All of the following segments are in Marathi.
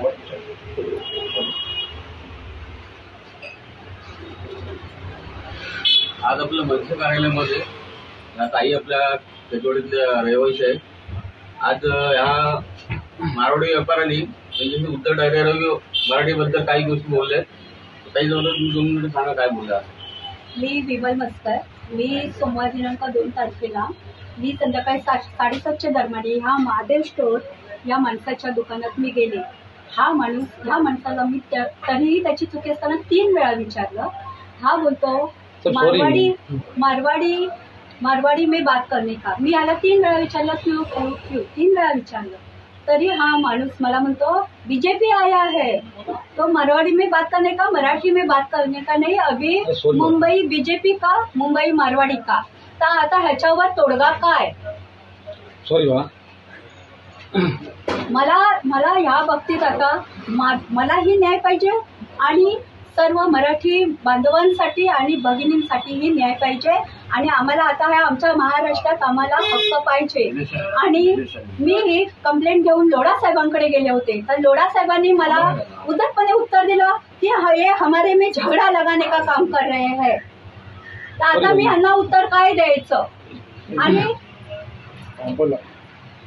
आज आपल्या मनसे कार्यालयामध्ये या ताई आपल्या कचवडीतल्या रहिवासी आहे. आज ह्या मारवाडी व्यापाऱ्यांनी म्हणजे उत्तर डायरेक्ट मराठीबद्दल काही गोष्टी बोलल्या. ताई जवळ तुम्ही 2 मिनिटं सांगा काय बोलला. मी विमल मस्कर. मी सोमवार दिनांक 2 तारखेला मी संध्याकाळी 7:30च्या दरम्यान ह्या महादेव स्टोर या माणसाच्या दुकानात मी गेले. ह्या माणसाला मी तरीही त्याची चुकी असताना 3 वेळा विचारलं. हा बोलतो मारवाडी में बात करने का. मी याला 3 वेळा विचारलं क्यों 3 वेळा विचारलं. तरी हा माणूस मला म्हणतो बीजेपी आया है तो मारवाड़ी में बात करने का, मराठी में बात करने का नहीं. अभी मुंबई बीजेपी का, मुंबई मारवाडी का. तर आता ह्याच्यावर तोडगा काय. सॉरी बा, मला ह्या बाबतीत आता मलाही न्याय पाहिजे आणि सर्व मराठी बांधवांसाठी आणि भगिनींसाठीही न्याय पाहिजे. आणि आम्हाला आता ह्या आमच्या महाराष्ट्रात आम्हाला हक्क पाहिजे. आणि मी कंप्लेंट घेऊन लोढा साहेबांकडे गेले होते. तर लोढा साहेबांनी मला उद्धटपणे उत्तर दिलं की ये हमारे में झगड़ा लगाने का काम कर रहे हैं. तर आता मी ह्यांना उत्तर काय द्यायचं.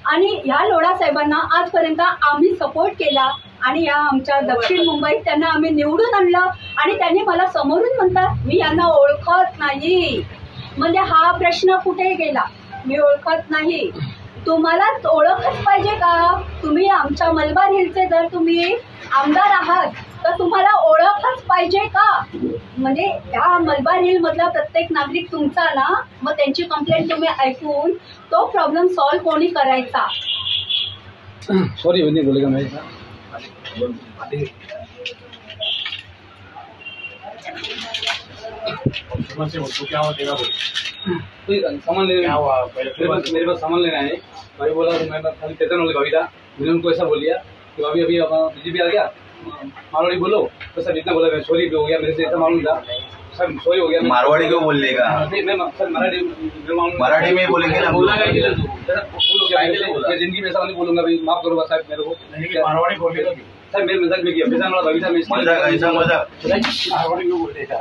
आणि ह्या लोढा साहेबांना आजपर्यंत आम्ही सपोर्ट केला आणि या आमच्या दक्षिण मुंबईत त्यांना आम्ही निवडून आणलं आणि त्यांनी मला समोरून म्हणतात मी यांना ओळखत नाही. म्हणजे हा प्रश्न कुठे गेला. मी ओळखत नाही. तुम्हाला ओळखच पाहिजे का. तुम्ही आमच्या मलबार हिलचे जर तुम्ही आमदार आहात तर तुम्हाला ओळखच पाहिजे का. म्हणजे ह्या मलबार हिल मधला प्रत्येक नागरिक तुमचा ना, मग त्यांची कंप्लेंट तुम्ही ऐकून तो प्रॉब्लेम सॉल्व्ह कोणी करायचा. सॉरी बोलेगा मैं तो क्या देगा कोई सामान लेने मेरे पास सामान लेना है. भाई बोला तो मैं खाली चेतन हो गई भाभी था. मैंने उनको ऐसा बोल दिया कि भाभी अभी बीजेपी आ गया मारवाड़ी बोलो. तो सर इतना बोला सॉरी हो गया, मेरे से ऐसा मालूम था सर, सॉरी हो गया. मारवाड़ी क्यों बोल लेगा. मैं सर मराठी में बोलेंगे ना. बोला काय केलं तू. मैं जिंदगी में ऐसा नहीं बोलूंगा भाई, माफ करो बस साहब मेरे को. मारवाड़ी बोलेगा सर मेरे मजाक में किया. भाभी था मजाक ऐसा मजाक मारवाड़ी क्यों बोलेगा.